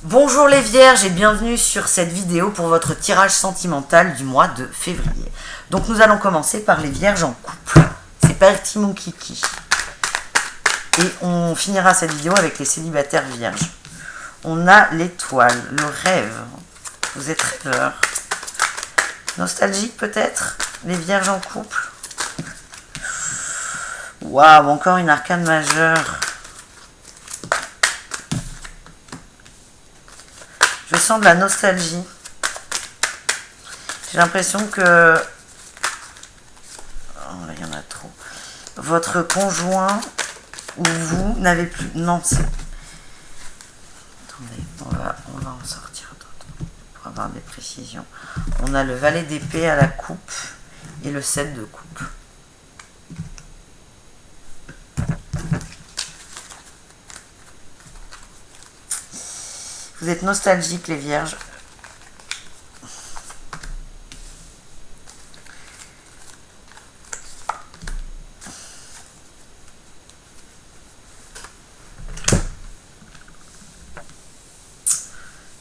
Bonjour les vierges et bienvenue sur cette vidéo pour votre tirage sentimental du mois de février. Donc nous allons commencer par les vierges en couple. C'est parti mon kiki. Et on finira cette vidéo avec les célibataires vierges. On a l'étoile, le rêve. Vous êtes rêveur. Nostalgique peut-être, les vierges en couple. Waouh, encore une arcane majeure. Je sens de la nostalgie. J'ai l'impression que... Oh là, il y en a trop. Votre conjoint ou vous n'avez plus... Non, c'est... Attendez, on va en sortir d'autres pour avoir des précisions. On a le valet d'épée à la coupe et le 7 de coupe. Vous êtes nostalgiques les vierges.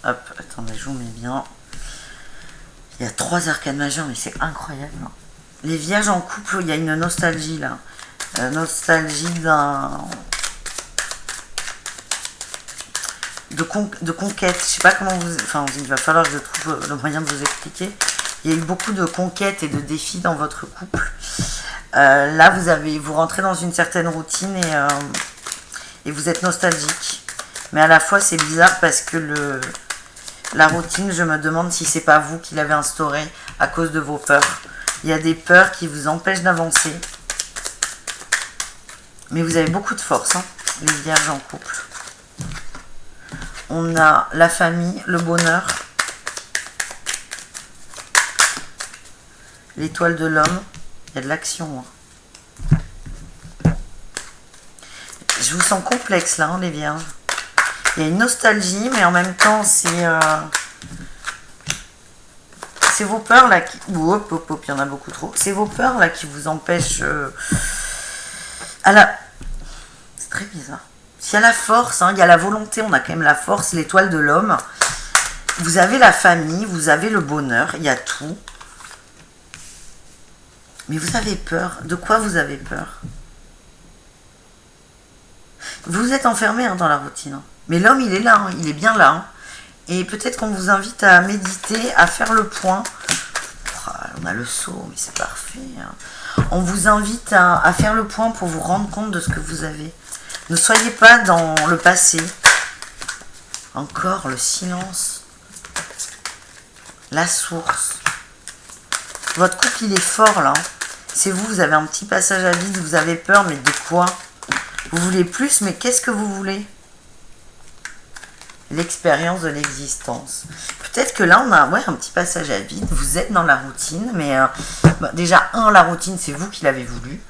Hop, attendez, je vous mets bien. Il y a 3 arcanes majeures, mais c'est incroyable. Les vierges en couple, il y a une nostalgie là. Nostalgie d'un... De conquête, je sais pas comment vous... Enfin, il va falloir que je trouve le moyen de vous expliquer. Il y a eu beaucoup de conquêtes et de défis dans votre couple. Là, vous rentrez dans une certaine routine et vous êtes nostalgique. Mais à la fois, c'est bizarre parce que la routine, je me demande si c'est pas vous qui l'avez instaurée à cause de vos peurs. Il y a des peurs qui vous empêchent d'avancer. Mais vous avez beaucoup de force, hein, les vierges en couple. On a la famille, le bonheur, l'étoile de l'homme. Il y a de l'action. Hein. Je vous sens complexe là, hein, les vierges. Il y a une nostalgie, mais en même temps, c'est vos peurs là qui... Hop, hop, hop, il y en a beaucoup trop. C'est vos peurs là qui vous empêchent... C'est très bizarre. Il y a la force, hein, il y a la volonté, on a quand même la force, l'étoile de l'homme. Vous avez la famille, vous avez le bonheur, il y a tout. Mais vous avez peur. De quoi vous avez peur? Vous êtes enfermé hein, dans la routine. Hein. Mais l'homme, il est là, hein, il est bien là. Hein. Et peut-être qu'on vous invite à méditer, à faire le point. Oh, on a le saut, mais c'est parfait. Hein. On vous invite à faire le point pour vous rendre compte de ce que vous avez. Ne soyez pas dans le passé. Encore le silence. La source. Votre couple, il est fort, là. C'est vous, vous avez un petit passage à vide, vous avez peur, mais de quoi? Vous voulez plus, mais qu'est-ce que vous voulez? L'expérience de l'existence. Peut-être que là, on a un petit passage à vide. Vous êtes dans la routine, mais déjà, la routine, c'est vous qui l'avez voulu.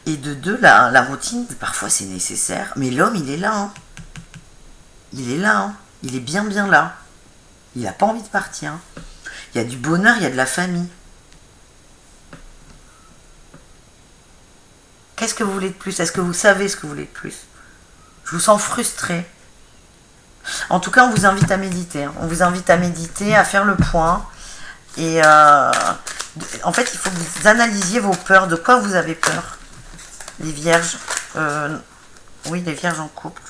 Et de 2, la routine, parfois c'est nécessaire. Mais l'homme, il est là. Hein. Il est là. Hein. Il est bien là. Il n'a pas envie de partir. Hein. Il y a du bonheur, il y a de la famille. Qu'est-ce que vous voulez de plus? Est-ce que vous savez ce que vous voulez de plus? Je vous sens frustré. En tout cas, on vous invite à méditer. Hein. On vous invite à méditer, à faire le point. Et en fait, il faut que vous analysiez vos peurs. De quoi vous avez peur? Les vierges, oui, les vierges en couple.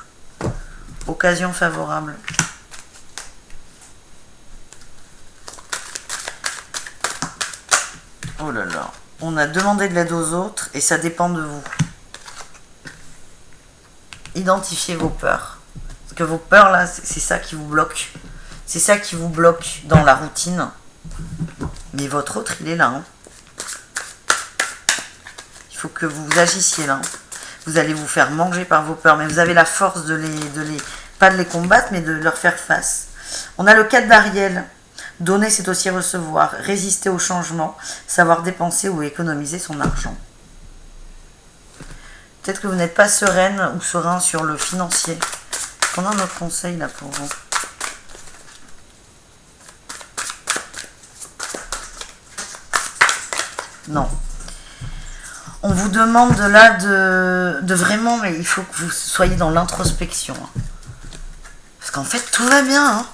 Occasion favorable. Oh là là. On a demandé de l'aide aux autres et ça dépend de vous. Identifiez vos peurs. Parce que vos peurs là, c'est ça qui vous bloque. C'est ça qui vous bloque dans la routine. Mais votre autre, il est là. Hein. Il faut que vous agissiez là. Vous allez vous faire manger par vos peurs, mais vous avez la force pas de les combattre, mais de leur faire face. On a le 4 d'Ariel. Donner, c'est aussi recevoir. Résister au changement. Savoir dépenser ou économiser son argent. Peut-être que vous n'êtes pas sereine ou serein sur le financier. On a notre conseil là pour vous. Non. On vous demande là de vraiment, mais il faut que vous soyez dans l'introspection. qu'en fait, tout va bien. Hein.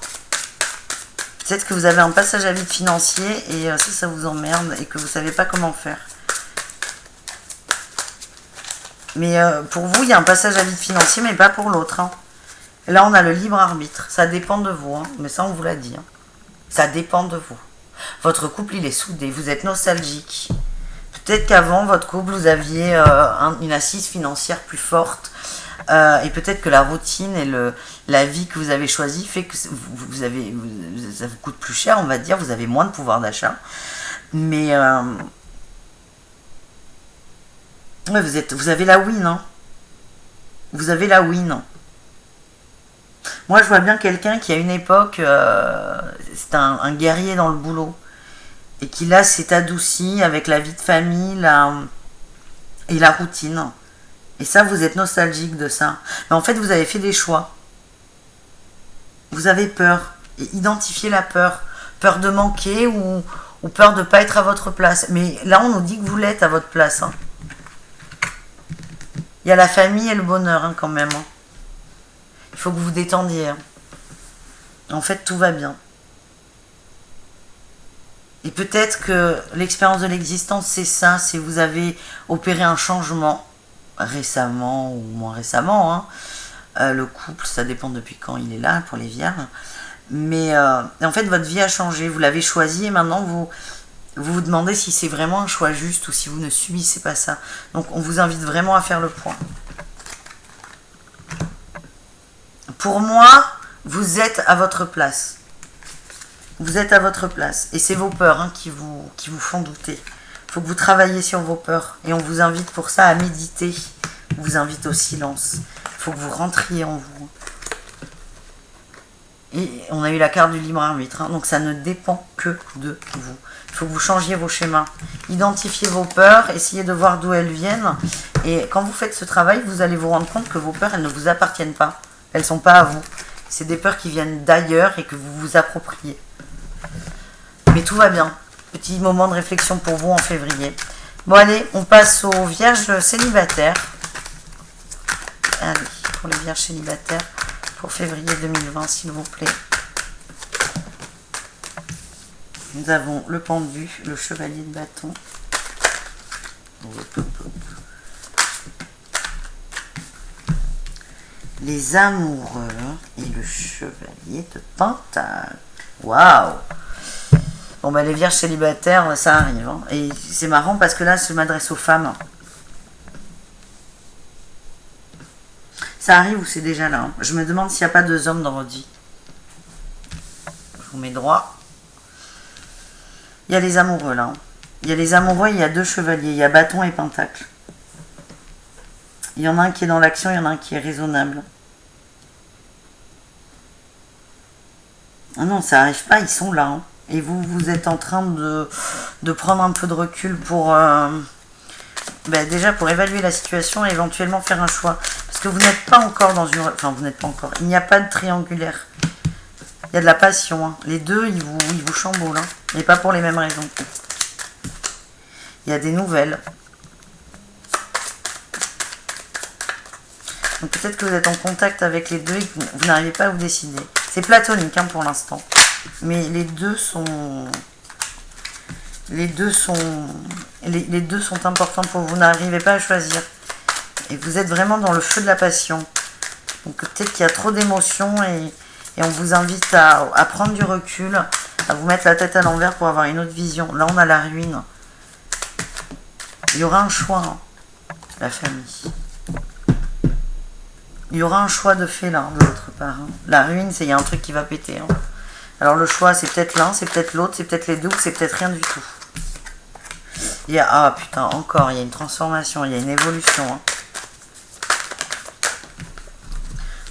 Peut-être que vous avez un passage à vide financier et ça vous emmerde et que vous ne savez pas comment faire. Mais pour vous, il y a un passage à vide financier, mais pas pour l'autre. Hein. Là, on a le libre arbitre. Ça dépend de vous. Hein. Mais ça, on vous l'a dit. Hein. Ça dépend de vous. Votre couple, il est soudé. Vous êtes nostalgique. Peut-être qu'avant, votre couple, vous aviez une assise financière plus forte. Et peut-être que la routine et la vie que vous avez choisie fait que ça vous coûte plus cher, on va dire. Vous avez moins de pouvoir d'achat. Mais ouais, vous avez la win. Hein. Vous avez la win. Moi, je vois bien quelqu'un qui, à une époque, c'est un guerrier dans le boulot. Et qui, là, s'est adouci avec la vie de famille et la routine. Et ça, vous êtes nostalgique de ça. Mais en fait, vous avez fait des choix. Vous avez peur. Et identifiez la peur. Peur de manquer ou peur de ne pas être à votre place. Mais là, on nous dit que vous l'êtes à votre place. Hein. Il y a la famille et le bonheur, hein, quand même. Hein. Il faut que vous vous détendiez. Hein. En fait, tout va bien. Et peut-être que l'expérience de l'existence, c'est ça. C'est vous avez opéré un changement. Récemment ou moins récemment, hein. Le couple, ça dépend depuis quand il est là pour les vierges, mais en fait votre vie a changé, vous l'avez choisi et maintenant vous demandez si c'est vraiment un choix juste ou si vous ne subissez pas ça. Donc on vous invite vraiment à faire le point. Pour moi, vous êtes à votre place. Vous êtes à votre place et c'est vos peurs, hein, qui vous font douter. Il faut que vous travailliez sur vos peurs. Et on vous invite pour ça à méditer. On vous invite au silence. Il faut que vous rentriez en vous. Et on a eu la carte du libre arbitre. Hein, donc ça ne dépend que de vous. Il faut que vous changiez vos schémas. Identifiez vos peurs. Essayez de voir d'où elles viennent. Et quand vous faites ce travail, vous allez vous rendre compte que vos peurs, elles ne vous appartiennent pas. Elles ne sont pas à vous. C'est des peurs qui viennent d'ailleurs et que vous vous appropriez. Mais tout va bien. Petit moment de réflexion pour vous en février. Bon allez, on passe aux vierges célibataires. Allez, pour les vierges célibataires, pour février 2020, s'il vous plaît. Nous avons le pendu, le chevalier de bâton. Les amoureux et le chevalier de pentacle. Waouh! Bon bah les vierges célibataires, ça arrive. Hein. Et c'est marrant parce que là, je m'adresse aux femmes. Ça arrive ou c'est déjà là. Hein. Je me demande s'il n'y a pas deux hommes dans votre vie. Je vous mets droit. Il y a les amoureux là. Hein. Il y a les amoureux, il y a deux chevaliers. Il y a bâton et pentacle. Il y en a un qui est dans l'action, il y en a un qui est raisonnable. Ah non, ça n'arrive pas, ils sont là. Hein. Et vous êtes en train de prendre un peu de recul pour déjà pour évaluer la situation et éventuellement faire un choix. Parce que vous n'êtes pas encore dans une... Enfin, vous n'êtes pas encore... Il n'y a pas de triangulaire. Il y a de la passion. Hein. Les deux, ils vous chamboulent. Hein. Mais pas pour les mêmes raisons. Il y a des nouvelles. Donc peut-être que vous êtes en contact avec les deux et que vous n'arrivez pas à vous décider. C'est platonique, hein, pour l'instant. Mais les deux sont importants pour vous. Vous n'arrivez pas à choisir. Et vous êtes vraiment dans le feu de la passion. Donc peut-être qu'il y a trop d'émotions et on vous invite à prendre du recul, à vous mettre la tête à l'envers pour avoir une autre vision. Là, on a la ruine. Il y aura un choix, hein, la famille. Il y aura un choix de fait là, de l'autre part. Hein. La ruine, c'est il y a un truc qui va péter. Hein. Alors le choix, c'est peut-être l'un, c'est peut-être l'autre, c'est peut-être les deux, ou c'est peut-être rien du tout. Il y a, ah putain, encore, il y a une transformation, il y a une évolution. Hein.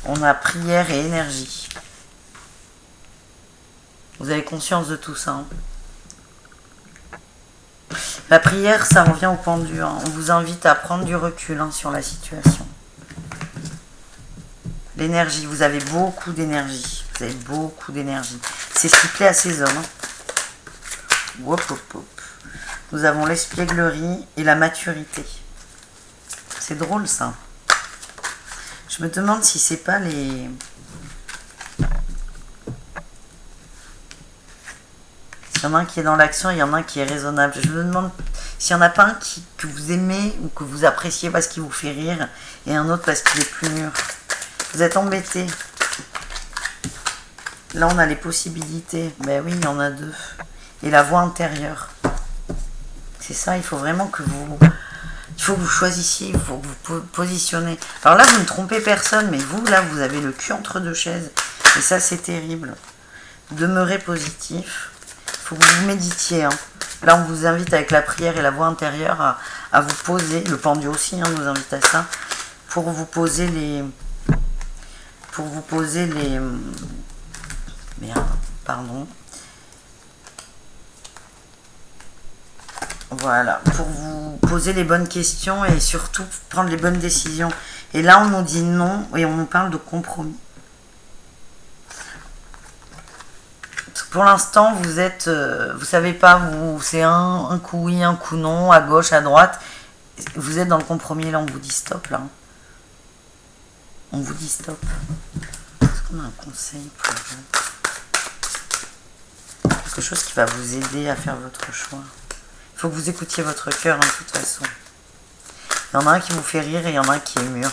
On a prière et énergie. Vous avez conscience de tout ça. Hein. La prière, ça revient au pendu. Hein. On vous invite à prendre du recul, hein, sur la situation. L'énergie, vous avez beaucoup d'énergie. Vous avez beaucoup d'énergie. C'est ce qui plaît à ces hommes. Hein. Hop, hop, hop. Nous avons l'espièglerie et la maturité. C'est drôle ça. Je me demande si c'est pas les Il y en a un qui est dans l'action, il y en a un qui est raisonnable. Je me demande s'il n'y en a pas un que vous aimez ou que vous appréciez parce qu'il vous fait rire et un autre parce qu'il est plus mûr. Vous êtes embêté. Là, on a les possibilités. Ben oui, il y en a deux. Et la voix intérieure. C'est ça, il faut vraiment que vous... Il faut que vous choisissiez, il faut que vous positionnez. Alors là, vous ne trompez personne, mais vous, là, vous avez le cul entre deux chaises. Et ça, c'est terrible. Demeurez positif. Il faut que vous méditiez. Hein. Là, on vous invite avec la prière et la voix intérieure à vous poser. Le pendu aussi nous invite à ça. Pour vous poser les... Merde, pardon. Voilà, pour vous poser les bonnes questions et surtout prendre les bonnes décisions. Et là, on nous dit non et on nous parle de compromis. Pour l'instant, vous êtes, vous savez pas, c'est un coup oui, un coup non, à gauche, à droite. Vous êtes dans le compromis, là, on vous dit stop, là. On vous dit stop. Est-ce qu'on a un conseil pour vous? Quelque chose qui va vous aider à faire votre choix. Il faut que vous écoutiez votre cœur, hein, de toute façon. Il y en a un qui vous fait rire et il y en a un qui est mûr.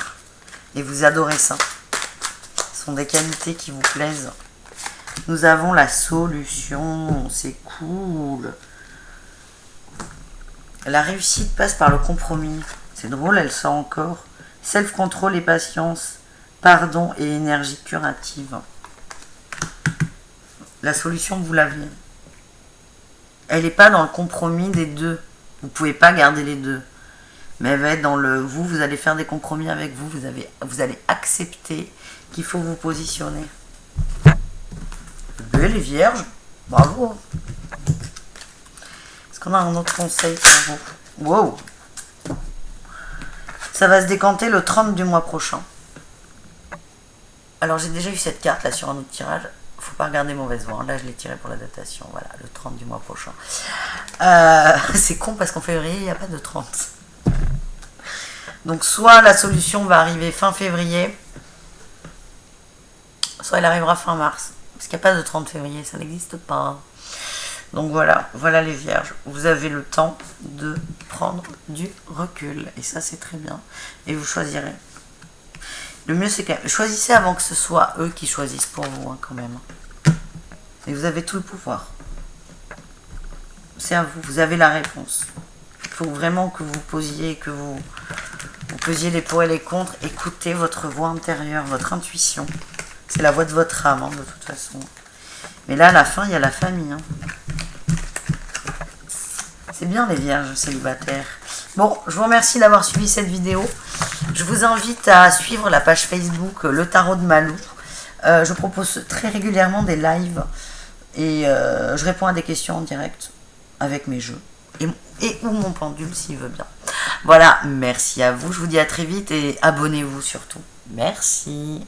Et vous adorez ça. Ce sont des qualités qui vous plaisent. Nous avons la solution. C'est cool. La réussite passe par le compromis. C'est drôle, elle sort encore. Self-control et patience. Pardon et énergie curative. La solution, vous l'aviez. Elle n'est pas dans le compromis des deux. Vous ne pouvez pas garder les deux. Mais elle va être dans le... Vous allez faire des compromis avec vous. Vous allez accepter qu'il faut vous positionner. Les vierges, bravo. Est-ce qu'on a un autre conseil pour vous? Wow. Ça va se décanter le 30 du mois prochain. Alors j'ai déjà eu cette carte là sur un autre tirage. Faut pas regarder mauvaise voie. Là, je l'ai tiré pour la datation. Voilà, le 30 du mois prochain. C'est con parce qu'en février, il n'y a pas de 30. Donc, soit la solution va arriver fin février, soit elle arrivera fin mars. Parce qu'il n'y a pas de 30 février, ça n'existe pas. Donc voilà, voilà les vierges. Vous avez le temps de prendre du recul. Et ça, c'est très bien. Et vous choisirez. Le mieux, c'est que choisissez avant que ce soit eux qui choisissent pour vous, hein, quand même. Et vous avez tout le pouvoir. C'est à vous, vous avez la réponse. Il faut vraiment que vous posiez, que vous pesiez les pour et les contre. Écoutez votre voix intérieure, votre intuition. C'est la voix de votre âme, hein, de toute façon. Mais là, à la fin, il y a la famille. Hein. C'est bien les vierges célibataires. Bon, je vous remercie d'avoir suivi cette vidéo. Je vous invite à suivre la page Facebook Le Tarot de Malou. Je propose très régulièrement des lives et je réponds à des questions en direct avec mes jeux et ou mon pendule s'il veut bien. Voilà, merci à vous. Je vous dis à très vite et abonnez-vous surtout. Merci.